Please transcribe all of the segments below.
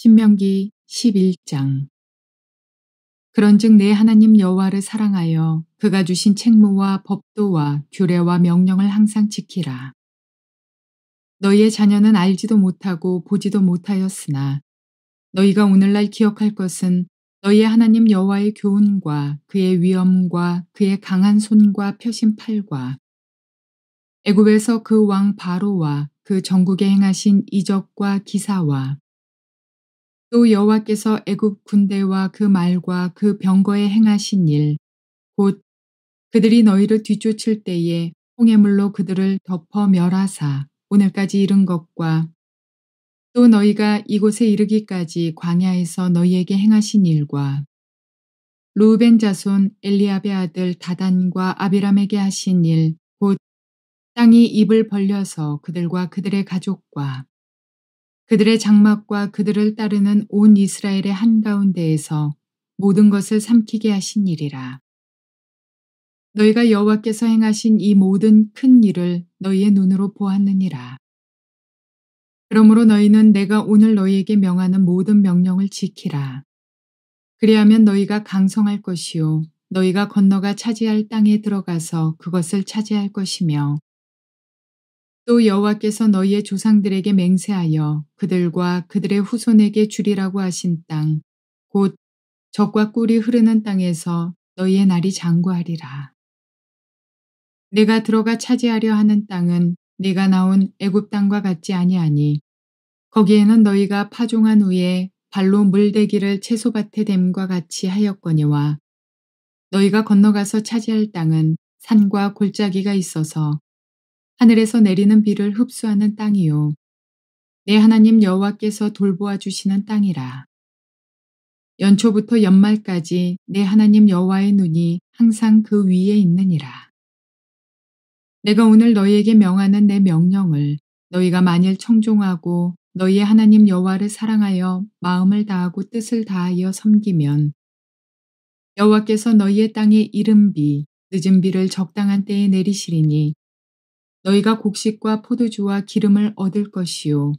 신명기 11장. 그런즉 내 하나님 여호와를 사랑하여 그가 주신 책무와 법도와 규례와 명령을 항상 지키라. 너희의 자녀는 알지도 못하고 보지도 못하였으나 너희가 오늘날 기억할 것은 너희의 하나님 여호와의 교훈과 그의 위엄과 그의 강한 손과 펴신 팔과 애굽에서 그 왕 바로와 그 전국에 행하신 이적과 기사와 또 여호와께서 애굽 군대와 그 말과 그 병거에 행하신 일, 곧 그들이 너희를 뒤쫓을 때에 홍해물로 그들을 덮어 멸하사 오늘까지 이른 것과 또 너희가 이곳에 이르기까지 광야에서 너희에게 행하신 일과 루벤 자손 엘리압의 아들 다단과 아비람에게 하신 일, 곧 땅이 입을 벌려서 그들과 그들의 가족과 그들의 장막과 그들을 따르는 온 이스라엘의 한가운데에서 모든 것을 삼키게 하신 일이라. 너희가 여호와께서 행하신 이 모든 큰 일을 너희의 눈으로 보았느니라. 그러므로 너희는 내가 오늘 너희에게 명하는 모든 명령을 지키라. 그리하면 너희가 강성할 것이요 너희가 건너가 차지할 땅에 들어가서 그것을 차지할 것이며 또 여호와께서 너희의 조상들에게 맹세하여 그들과 그들의 후손에게 주리라고 하신 땅, 곧 젖과 꿀이 흐르는 땅에서 너희의 날이 장구하리라. 내가 들어가 차지하려 하는 땅은 네가 나온 애굽 땅과 같지 아니하니 거기에는 너희가 파종한 후에 발로 물대기를 채소밭에 댐과 같이 하였거니와 너희가 건너가서 차지할 땅은 산과 골짜기가 있어서 하늘에서 내리는 비를 흡수하는 땅이요 내 하나님 여호와께서 돌보아 주시는 땅이라. 연초부터 연말까지 내 하나님 여호와의 눈이 항상 그 위에 있느니라. 내가 오늘 너희에게 명하는 내 명령을 너희가 만일 청종하고 너희의 하나님 여호와를 사랑하여 마음을 다하고 뜻을 다하여 섬기면 여호와께서 너희의 땅에 이른 비, 늦은 비를 적당한 때에 내리시리니 너희가 곡식과 포도주와 기름을 얻을 것이요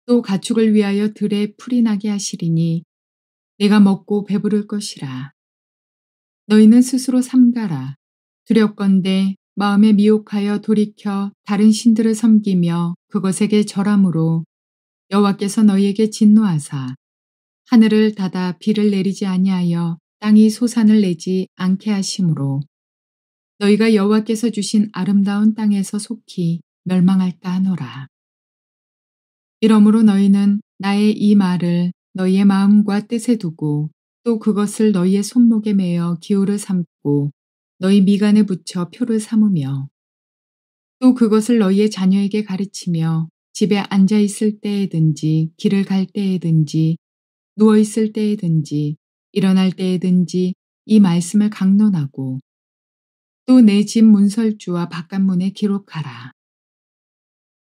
또 가축을 위하여 들에 풀이 나게 하시리니 내가 먹고 배부를 것이라. 너희는 스스로 삼가라. 두렵건대 마음에 미혹하여 돌이켜 다른 신들을 섬기며 그것에게 절함으로 여호와께서 너희에게 진노하사 하늘을 닫아 비를 내리지 아니하여 땅이 소산을 내지 않게 하심으로 너희가 여호와께서 주신 아름다운 땅에서 속히 멸망할까 하노라. 이러므로 너희는 나의 이 말을 너희의 마음과 뜻에 두고 또 그것을 너희의 손목에 매어 기호를 삼고 너희 미간에 붙여 표를 삼으며 또 그것을 너희의 자녀에게 가르치며 집에 앉아 있을 때에든지 길을 갈 때에든지 누워 있을 때에든지 일어날 때에든지 이 말씀을 강론하고 또 내 집 문설주와 바깥문에 기록하라.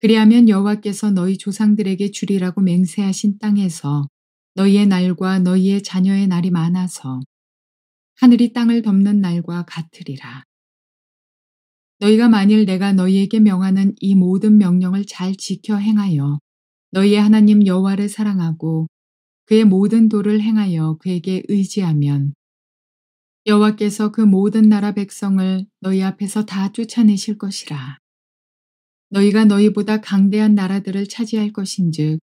그리하면 여호와께서 너희 조상들에게 주리라고 맹세하신 땅에서 너희의 날과 너희의 자녀의 날이 많아서 하늘이 땅을 덮는 날과 같으리라. 너희가 만일 내가 너희에게 명하는 이 모든 명령을 잘 지켜 행하여 너희의 하나님 여호와를 사랑하고 그의 모든 도를 행하여 그에게 의지하면 여호와께서 그 모든 나라 백성을 너희 앞에서 다 쫓아내실 것이라. 너희가 너희보다 강대한 나라들을 차지할 것인즉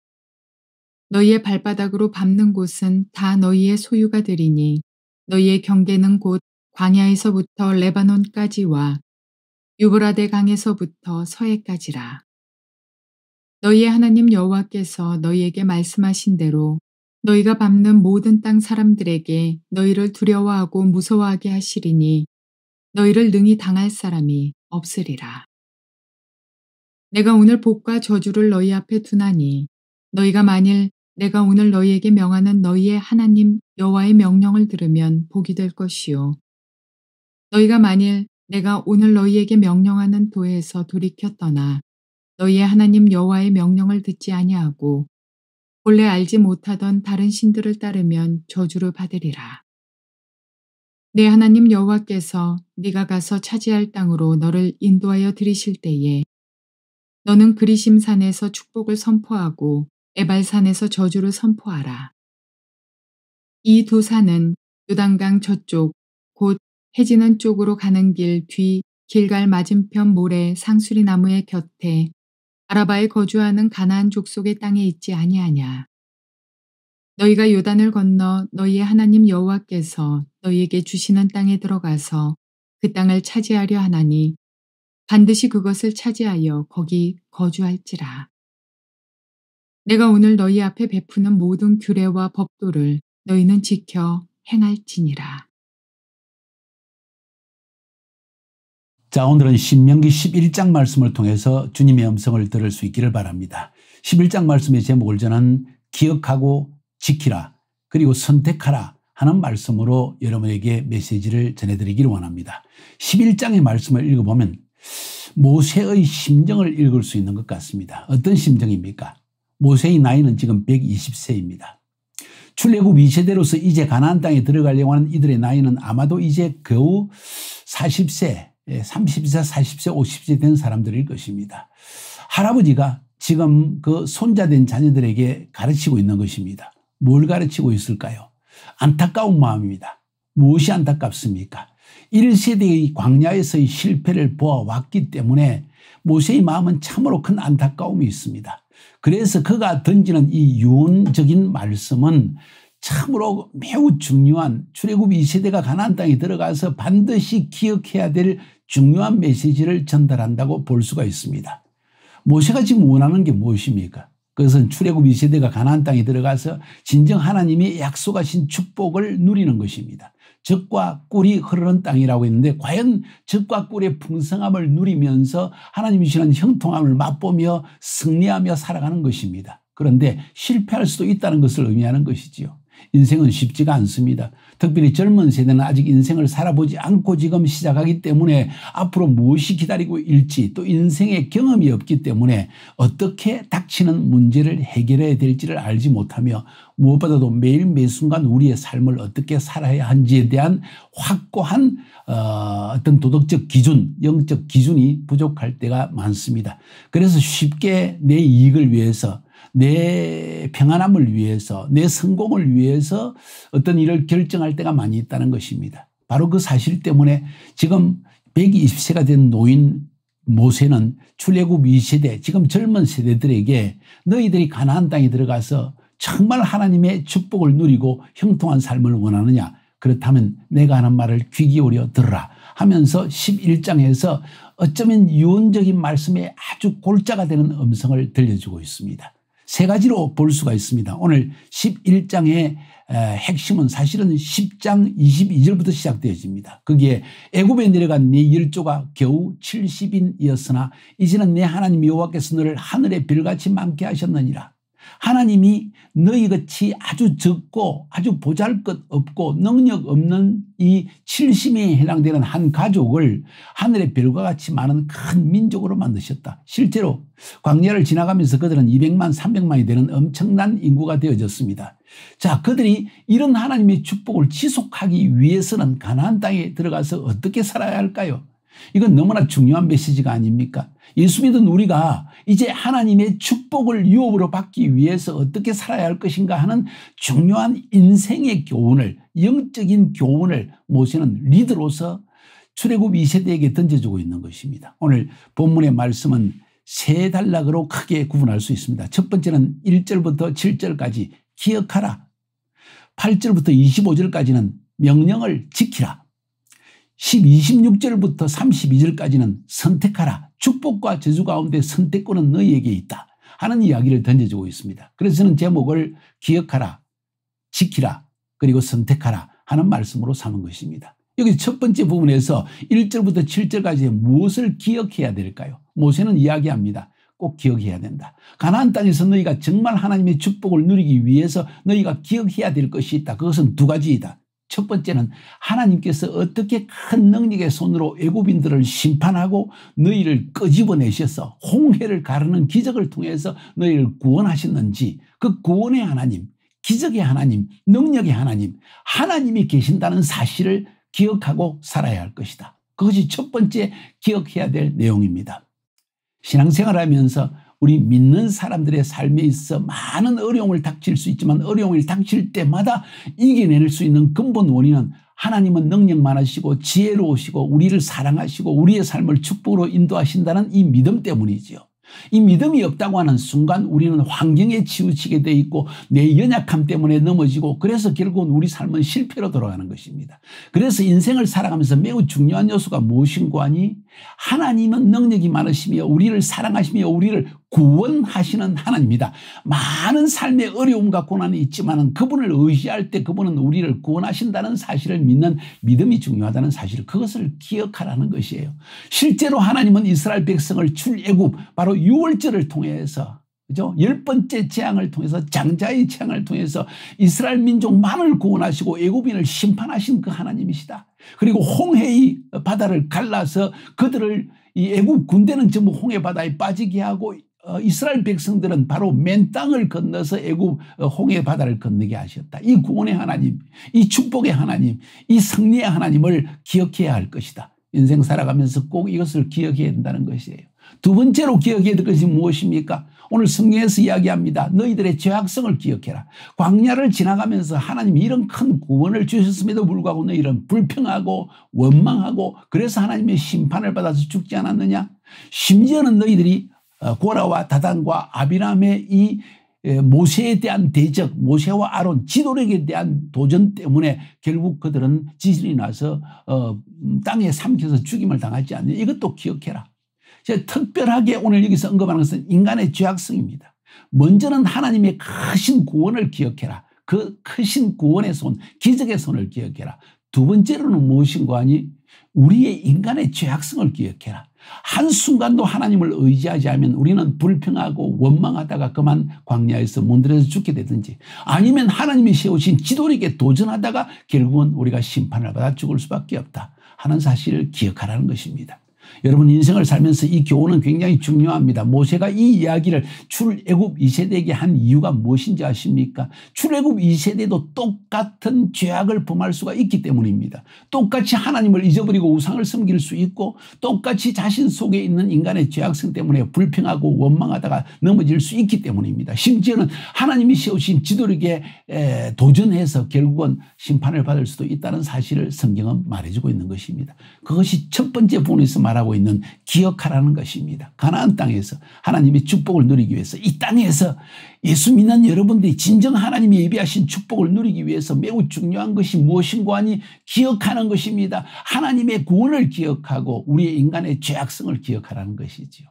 너희의 발바닥으로 밟는 곳은 다 너희의 소유가 되리니 너희의 경계는 곧 광야에서부터 레바논까지와 유브라데 강에서부터 서해까지라. 너희의 하나님 여호와께서 너희에게 말씀하신 대로 너희가 밟는 모든 땅 사람들에게 너희를 두려워하고 무서워하게 하시리니 너희를 능히 당할 사람이 없으리라. 내가 오늘 복과 저주를 너희 앞에 두나니 너희가 만일 내가 오늘 너희에게 명하는 너희의 하나님 여호와의 명령을 들으면 복이 될 것이요 너희가 만일 내가 오늘 너희에게 명령하는 도에서 돌이켜 떠나 너희의 하나님 여호와의 명령을 듣지 아니하고 본래 알지 못하던 다른 신들을 따르면 저주를 받으리라. 내 하나님 여호와께서 네가 가서 차지할 땅으로 너를 인도하여 들이실 때에 너는 그리심산에서 축복을 선포하고 에발산에서 저주를 선포하라. 이 두 산은 요단강 저쪽 곧 해지는 쪽으로 가는 길 뒤 길갈 맞은편 모래 상수리 나무의 곁에 아라바에 거주하는 가나안 족속의 땅에 있지 아니하냐. 너희가 요단을 건너 너희의 하나님 여호와께서 너희에게 주시는 땅에 들어가서 그 땅을 차지하려 하나니 반드시 그것을 차지하여 거기 거주할지라. 내가 오늘 너희 앞에 베푸는 모든 규례와 법도를 너희는 지켜 행할지니라. 자, 오늘은 신명기 11장 말씀을 통해서 주님의 음성을 들을 수 있기를 바랍니다. 11장 말씀의 제목을 저는 기억하고 지키라 그리고 선택하라 하는 말씀으로 여러분에게 메시지를 전해드리기를 원합니다. 11장의 말씀을 읽어보면 모세의 심정을 읽을 수 있는 것 같습니다. 어떤 심정입니까? 모세의 나이는 지금 120세입니다. 출애굽 2세대로서 이제 가나안 땅에 들어가려고 하는 이들의 나이는 아마도 이제 겨우 40세, 30세, 40세, 50세 된 사람들일 것입니다. 할아버지가 지금 그 손자된 자녀들에게 가르치고 있는 것입니다. 뭘 가르치고 있을까요? 안타까운 마음입니다. 무엇이 안타깝습니까? 1세대의 광야에서의 실패를 보아왔기 때문에 모세의 마음은 참으로 큰 안타까움이 있습니다. 그래서 그가 던지는 이 유언적인 말씀은 참으로 매우 중요한 출애굽 2세대가 가나안 땅에 들어가서 반드시 기억해야 될 중요한 메시지를 전달한다고 볼 수가 있습니다. 모세가 지금 원하는 게 무엇입니까? 그것은 출애굽 2세대가 가나안 땅에 들어가서 진정 하나님이 약속하신 축복을 누리는 것입니다. 젖과 꿀이 흐르는 땅이라고 했는데 과연 젖과 꿀의 풍성함을 누리면서 하나님이 주시는 형통함을 맛보며 승리하며 살아가는 것입니다. 그런데 실패할 수도 있다는 것을 의미하는 것이지요. 인생은 쉽지가 않습니다. 특별히 젊은 세대는 아직 인생을 살아보지 않고 지금 시작하기 때문에 앞으로 무엇이 기다리고 있을지 또 인생의 경험이 없기 때문에 어떻게 닥치는 문제를 해결해야 될지를 알지 못하며 무엇보다도 매일 매순간 우리의 삶을 어떻게 살아야 하는지에 대한 확고한 어떤 도덕적 기준, 영적 기준이 부족할 때가 많습니다. 그래서 쉽게 내 이익을 위해서 내 평안함을 위해서 내 성공을 위해서 어떤 일을 결정할 때가 많이 있다는 것입니다. 바로 그 사실 때문에 지금 120세가 된 노인 모세는 출애굽 2세대 지금 젊은 세대들에게 너희들이 가나안 땅에 들어가서 정말 하나님의 축복을 누리고 형통한 삶을 원하느냐? 그렇다면 내가 하는 말을 귀 기울여 들으라 하면서 11장에서 어쩌면 유언적인 말씀에 아주 골자가 되는 음성을 들려주고 있습니다. 세 가지로 볼 수가 있습니다. 오늘 11장의 핵심은 사실은 10장 22절부터 시작되어집니다. 거기에 애굽에 내려간 네 열조가 겨우 70인이었으나 이제는 내 하나님 여호와께서 너를 하늘의 별같이 많게 하셨느니라. 하나님이 너희같이 아주 적고 아주 보잘것없고 능력 없는 이 70인에 해당되는 한 가족을 하늘의 별과 같이 많은 큰 민족으로 만드셨다. 실제로 광야를 지나가면서 그들은 200만 300만이 되는 엄청난 인구가 되어졌습니다. 자, 그들이 이런 하나님의 축복을 지속하기 위해서는 가나안 땅에 들어가서 어떻게 살아야 할까요? 이건 너무나 중요한 메시지가 아닙니까? 예수 믿은 우리가 이제 하나님의 축복을 유업으로 받기 위해서 어떻게 살아야 할 것인가 하는 중요한 인생의 교훈을, 영적인 교훈을 모세는 리더로서 출애굽 2세대에게 던져주고 있는 것입니다. 오늘 본문의 말씀은 세 단락으로 크게 구분할 수 있습니다. 첫 번째는 1절부터 7절까지 기억하라. 8절부터 25절까지는 명령을 지키라. 26절부터 32절까지는 선택하라. 축복과 저주 가운데 선택권은 너희에게 있다 하는 이야기를 던져주고 있습니다. 그래서 저는 제목을 기억하라, 지키라, 그리고 선택하라 하는 말씀으로 삼은 것입니다. 여기 첫 번째 부분에서 1절부터 7절까지 무엇을 기억해야 될까요? 모세는 이야기합니다. 꼭 기억해야 된다. 가나안 땅에서 너희가 정말 하나님의 축복을 누리기 위해서 너희가 기억해야 될 것이 있다. 그것은 두 가지이다. 첫 번째는 하나님께서 어떻게 큰 능력의 손으로 애굽인들을 심판하고 너희를 끄집어내셔서 홍해를 가르는 기적을 통해서 너희를 구원하셨는지 그 구원의 하나님, 기적의 하나님, 능력의 하나님, 하나님이 계신다는 사실을 기억하고 살아야 할 것이다. 그것이 첫 번째 기억해야 될 내용입니다. 신앙생활하면서 우리 믿는 사람들의 삶에 있어 많은 어려움을 닥칠 수 있지만 어려움을 닥칠 때마다 이겨낼 수 있는 근본 원인은 하나님은 능력 많으시고 지혜로우시고 우리를 사랑하시고 우리의 삶을 축복으로 인도하신다는 이 믿음 때문이지요. 이 믿음이 없다고 하는 순간 우리는 환경에 치우치게 돼 있고 내 연약함 때문에 넘어지고 그래서 결국은 우리 삶은 실패로 돌아가는 것입니다. 그래서 인생을 살아가면서 매우 중요한 요소가 무엇인고 하니 하나님은 능력이 많으시며 우리를 사랑하시며 우리를 구원하시는 하나님이다. 많은 삶의 어려움과 고난이 있지만 그분을 의지할 때 그분은 우리를 구원하신다는 사실을 믿는 믿음이 중요하다는 사실, 그것을 기억하라는 것이에요. 실제로 하나님은 이스라엘 백성을 출애굽 바로 유월절을 통해서, 그죠? 10번째 재앙을 통해서, 장자의 재앙을 통해서 이스라엘 민족만을 구원하시고 애굽인을 심판하신 그 하나님이시다. 그리고 홍해의 바다를 갈라서 그들을, 이 애굽 군대는 전부 홍해 바다에 빠지게 하고 이스라엘 백성들은 바로 맨 땅을 건너서 애굽 홍해 바다를 건너게 하셨다. 이 구원의 하나님, 이 축복의 하나님, 이 승리의 하나님을 기억해야 할 것이다. 인생 살아가면서 꼭 이것을 기억해야 된다는 것이에요. 두 번째로 기억해야 될 것이 무엇입니까? 오늘 성경에서 이야기합니다. 너희들의 죄악성을 기억해라. 광야를 지나가면서 하나님이 이런 큰 구원을 주셨음에도 불구하고 너희는 불평하고 원망하고 그래서 하나님의 심판을 받아서 죽지 않았느냐? 심지어는 너희들이 고라와 다단과 아비람의 이 모세에 대한 대적, 모세와 아론 지도력에 대한 도전 때문에 결국 그들은 지진이 나서 땅에 삼켜서 죽임을 당하지 않느냐. 이것도 기억해라. 제가 특별하게 오늘 여기서 언급하는 것은 인간의 죄악성입니다. 먼저는 하나님의 크신 구원을 기억해라. 그 크신 구원의 손, 기적의 손을 기억해라. 두 번째로는 무엇인고 하니 우리의 인간의 죄악성을 기억해라. 한순간도 하나님을 의지하지 않으면 우리는 불평하고 원망하다가 그만 광야에서 문드러져 죽게 되든지 아니면 하나님이 세우신 지도력에 도전하다가 결국은 우리가 심판을 받아 죽을 수밖에 없다 하는 사실을 기억하라는 것입니다. 여러분, 인생을 살면서 이 교훈은 굉장히 중요합니다. 모세가 이 이야기를 출애굽 2세대에게 한 이유가 무엇인지 아십니까? 출애굽 2세대도 똑같은 죄악을 범할 수가 있기 때문입니다. 똑같이 하나님을 잊어버리고 우상을 섬길 수 있고 똑같이 자신 속에 있는 인간의 죄악성 때문에 불평하고 원망하다가 넘어질 수 있기 때문입니다. 심지어는 하나님이 세우신 지도력에 도전해서 결국은 심판을 받을 수도 있다는 사실을 성경은 말해주고 있는 것입니다. 그것이 첫 번째 부분에서 말하고 있는 기억하라는 것입니다. 가나안 땅에서 하나님의 축복을 누리기 위해서, 이 땅에서 예수 믿는 여러분들이 진정 하나님이 예비하신 축복을 누리기 위해서 매우 중요한 것이 무엇인고 하니 기억하는 것입니다. 하나님의 구원을 기억하고 우리의 인간의 죄악성을 기억하라는 것이지요.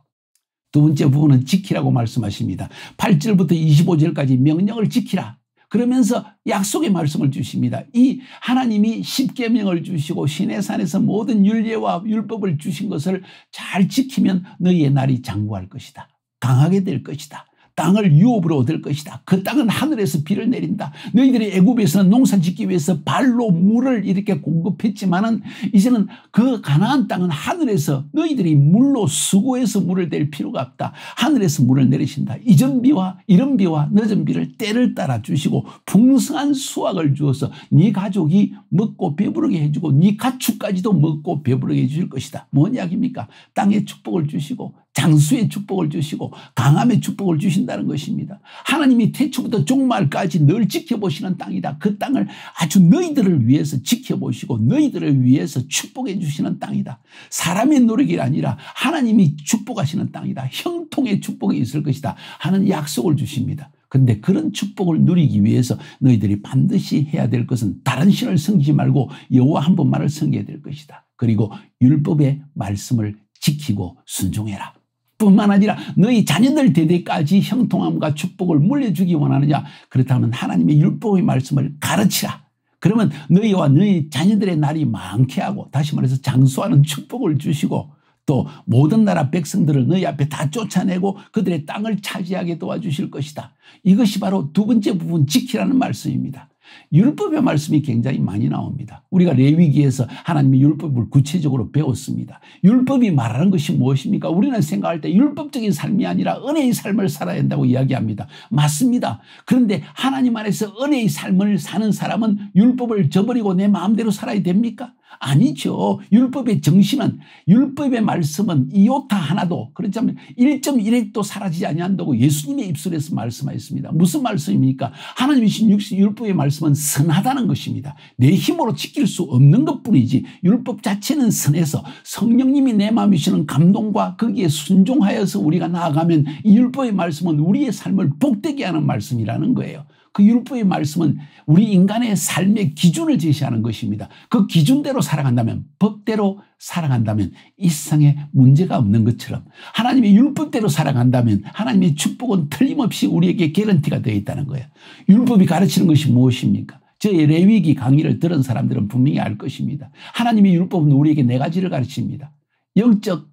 두 번째 부분은 지키라고 말씀하십니다. 8절부터 25절까지 명령을 지키라. 그러면서 약속의 말씀을 주십니다. 이 하나님이 십계명을 주시고 시내산에서 모든 율례와 율법을 주신 것을 잘 지키면 너희의 날이 장구할 것이다. 강하게 될 것이다. 땅을 유업으로 얻을 것이다. 그 땅은 하늘에서 비를 내린다. 너희들이 애굽에서는 농사 짓기 위해서 발로 물을 이렇게 공급했지만은 이제는 그 가나안 땅은 하늘에서 너희들이 물로 수고해서 물을 댈 필요가 없다. 하늘에서 물을 내리신다. 이전 비와 이른 비와 늦은 비를 때를 따라 주시고 풍성한 수확을 주어서 네 가족이 먹고 배부르게 해주고 네 가축까지도 먹고 배부르게 해줄 것이다. 뭔 이야기입니까? 땅의 축복을 주시고 장수의 축복을 주시고 강함의 축복을 주신다는 것입니다. 하나님이 태초부터 종말까지 늘 지켜보시는 땅이다. 그 땅을 아주 너희들을 위해서 지켜보시고 너희들을 위해서 축복해 주시는 땅이다. 사람의 노력이 아니라 하나님이 축복하시는 땅이다. 형통의 축복이 있을 것이다 하는 약속을 주십니다. 그런데 그런 축복을 누리기 위해서 너희들이 반드시 해야 될 것은 다른 신을 섬기지 말고 여호와 한 분만을 섬겨야 될 것이다. 그리고 율법의 말씀을 지키고 순종해라. 뿐만 아니라 너희 자녀들 대대까지 형통함과 축복을 물려주기 원하느냐? 그렇다면 하나님의 율법의 말씀을 가르치라. 그러면 너희와 너희 자녀들의 날이 많게 하고, 다시 말해서 장수하는 축복을 주시고 또 모든 나라 백성들을 너희 앞에 다 쫓아내고 그들의 땅을 차지하게 도와주실 것이다. 이것이 바로 두 번째 부분, 지키라는 말씀입니다. 율법의 말씀이 굉장히 많이 나옵니다. 우리가 레위기에서 하나님의 율법을 구체적으로 배웠습니다. 율법이 말하는 것이 무엇입니까? 우리는 생각할 때 율법적인 삶이 아니라 은혜의 삶을 살아야 한다고 이야기합니다. 맞습니다. 그런데 하나님 안에서 은혜의 삶을 사는 사람은 율법을 저버리고 내 마음대로 살아야 됩니까? 아니죠. 율법의 정신은, 율법의 말씀은 이오타 하나도, 그렇자면 1.1핵도 사라지지 아니한다고 예수님의 입술에서 말씀하였습니다. 무슨 말씀입니까? 하나님이 주신 율법의 말씀은 선하다는 것입니다. 내 힘으로 지킬 수 없는 것뿐이지 율법 자체는 선해서 성령님이 내 마음에 주시는 감동과 거기에 순종하여서 우리가 나아가면 이 율법의 말씀은 우리의 삶을 복되게 하는 말씀이라는 거예요. 그 율법의 말씀은 우리 인간의 삶의 기준을 제시하는 것입니다. 그 기준대로 살아간다면, 법대로 살아간다면 이 세상에 문제가 없는 것처럼 하나님의 율법대로 살아간다면 하나님의 축복은 틀림없이 우리에게 개런티가 되어 있다는 거예요. 율법이 가르치는 것이 무엇입니까? 저의 레위기 강의를 들은 사람들은 분명히 알 것입니다. 하나님의 율법은 우리에게 네 가지를 가르칩니다. 영적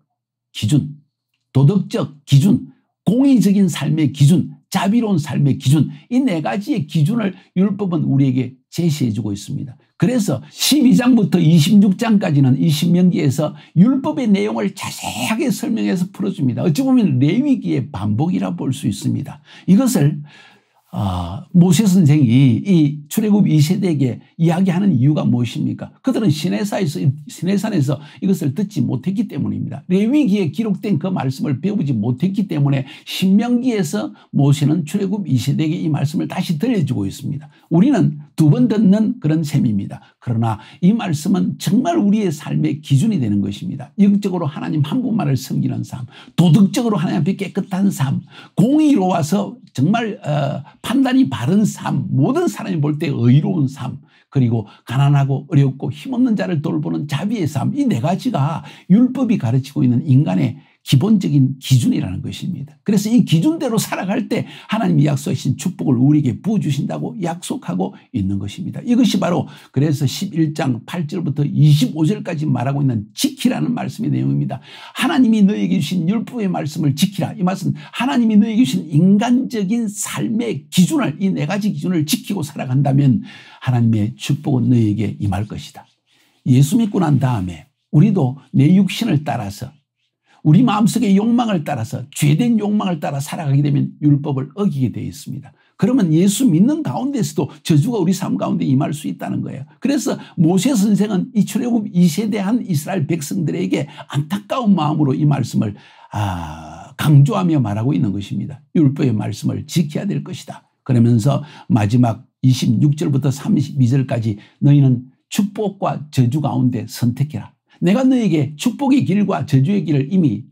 기준, 도덕적 기준, 공의적인 삶의 기준, 자비로운 삶의 기준, 이 네 가지의 기준을 율법은 우리에게 제시해주고 있습니다. 그래서 12장부터 26장까지는 이 신명기에서 율법의 내용을 자세하게 설명해서 풀어줍니다. 어찌 보면 레위기의 반복이라 볼 수 있습니다. 이것을 모세 선생이 이 출애굽 2세대에게 이야기하는 이유가 무엇입니까? 그들은 시내산에서 이것을 듣지 못했기 때문입니다. 레위기에 기록된 그 말씀을 배우지 못했기 때문에 신명기에서 모세는 출애굽 2세대에게 이 말씀을 다시 들려주고 있습니다. 우리는 두 번 듣는 그런 셈입니다. 그러나 이 말씀은 정말 우리의 삶의 기준이 되는 것입니다. 영적으로 하나님 한 분만을 섬기는 삶, 도덕적으로 하나님 앞에 깨끗한 삶, 공의로워서 정말 판단이 바른 삶, 모든 사람이 볼 때 의로운 삶, 그리고 가난하고 어렵고 힘없는 자를 돌보는 자비의 삶, 이 네 가지가 율법이 가르치고 있는 인간의 기본적인 기준이라는 것입니다. 그래서 이 기준대로 살아갈 때 하나님이 약속하신 축복을 우리에게 부어주신다고 약속하고 있는 것입니다. 이것이 바로 그래서 11장 8절부터 25절까지 말하고 있는 지키라는 말씀의 내용입니다. 하나님이 너에게 주신 율법의 말씀을 지키라. 이 말씀은 하나님이 너에게 주신 인간적인 삶의 기준을, 이 네 가지 기준을 지키고 살아간다면 하나님의 축복은 너에게 임할 것이다. 예수 믿고 난 다음에 우리도 내 육신을 따라서 우리 마음속의 욕망을 따라서 죄된 욕망을 따라 살아가게 되면 율법을 어기게 되어 있습니다. 그러면 예수 믿는 가운데서도 저주가 우리 삶 가운데 임할 수 있다는 거예요. 그래서 모세 선생은 이 출애굽 2세대한 이스라엘 백성들에게 안타까운 마음으로 이 말씀을 강조하며 말하고 있는 것입니다. 율법의 말씀을 지켜야 될 것이다. 그러면서 마지막 26절부터 32절까지 너희는 축복과 저주 가운데 선택해라. 내가 너에게 축복의 길과 저주의 길을 이미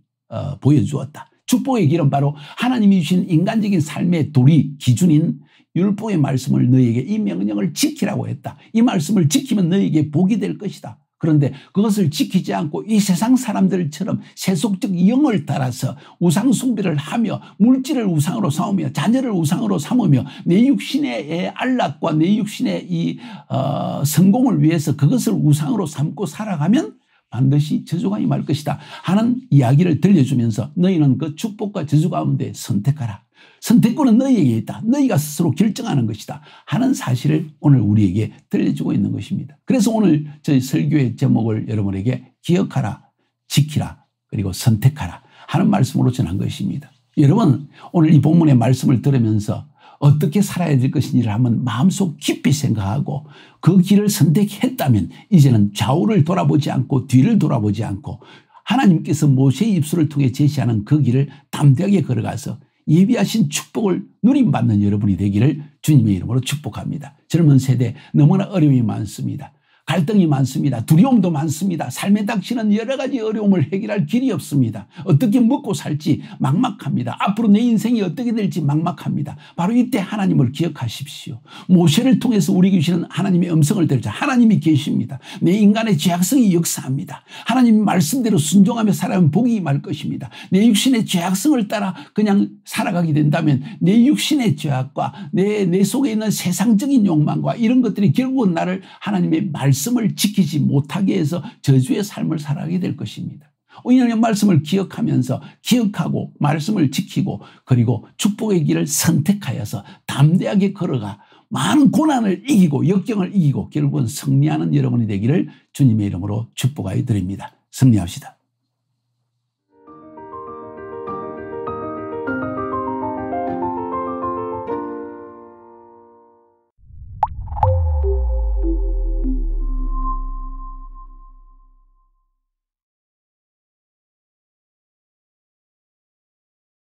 보여주었다. 축복의 길은 바로 하나님이 주신 인간적인 삶의 도리 기준인 율법의 말씀을 너에게 이 명령을 지키라고 했다. 이 말씀을 지키면 너에게 복이 될 것이다. 그런데 그것을 지키지 않고 이 세상 사람들처럼 세속적 영을 따라서 우상 숭배를 하며 물질을 우상으로 삼으며 자녀를 우상으로 삼으며 내 육신의 안락과 내 육신의 이 성공을 위해서 그것을 우상으로 삼고 살아가면 반드시 저주가 임할 것이다 하는 이야기를 들려주면서 너희는 그 축복과 저주 가운데 선택하라. 선택권은 너희에게 있다. 너희가 스스로 결정하는 것이다 하는 사실을 오늘 우리에게 들려주고 있는 것입니다. 그래서 오늘 저희 설교의 제목을 여러분에게 기억하라, 지키라, 그리고 선택하라 하는 말씀으로 전한 것입니다. 여러분 오늘 이 본문의 말씀을 들으면서 어떻게 살아야 될 것인지를 한번 마음속 깊이 생각하고 그 길을 선택했다면 이제는 좌우를 돌아보지 않고 뒤를 돌아보지 않고 하나님께서 모세의 입술을 통해 제시하는 그 길을 담대하게 걸어가서 예비하신 축복을 누림받는 여러분이 되기를 주님의 이름으로 축복합니다. 젊은 세대 너무나 어려움이 많습니다. 갈등이 많습니다. 두려움도 많습니다. 삶에 닥치는 여러 가지 어려움을 해결할 길이 없습니다. 어떻게 먹고 살지 막막합니다. 앞으로 내 인생이 어떻게 될지 막막합니다. 바로 이때 하나님을 기억하십시오. 모세를 통해서 우리에게 주시는 하나님의 음성을 들자. 하나님이 계십니다. 내 인간의 죄악성이 역사합니다. 하나님 말씀대로 순종하며 살아가면 복이 임할 것입니다. 내 육신의 죄악성을 따라 그냥 살아가게 된다면 내 육신의 죄악과 내 속에 있는 세상적인 욕망과 이런 것들이 결국은 나를 하나님의 말씀을 지키지 못하게 해서 저주의 삶을 살아가게 될 것입니다. 오늘 말씀을 기억하면서 기억하고 말씀을 지키고 그리고 축복의 길을 선택하여서 담대하게 걸어가 많은 고난을 이기고 역경을 이기고 결국은 승리하는 여러분이 되기를 주님의 이름으로 축복하여 드립니다. 승리합시다.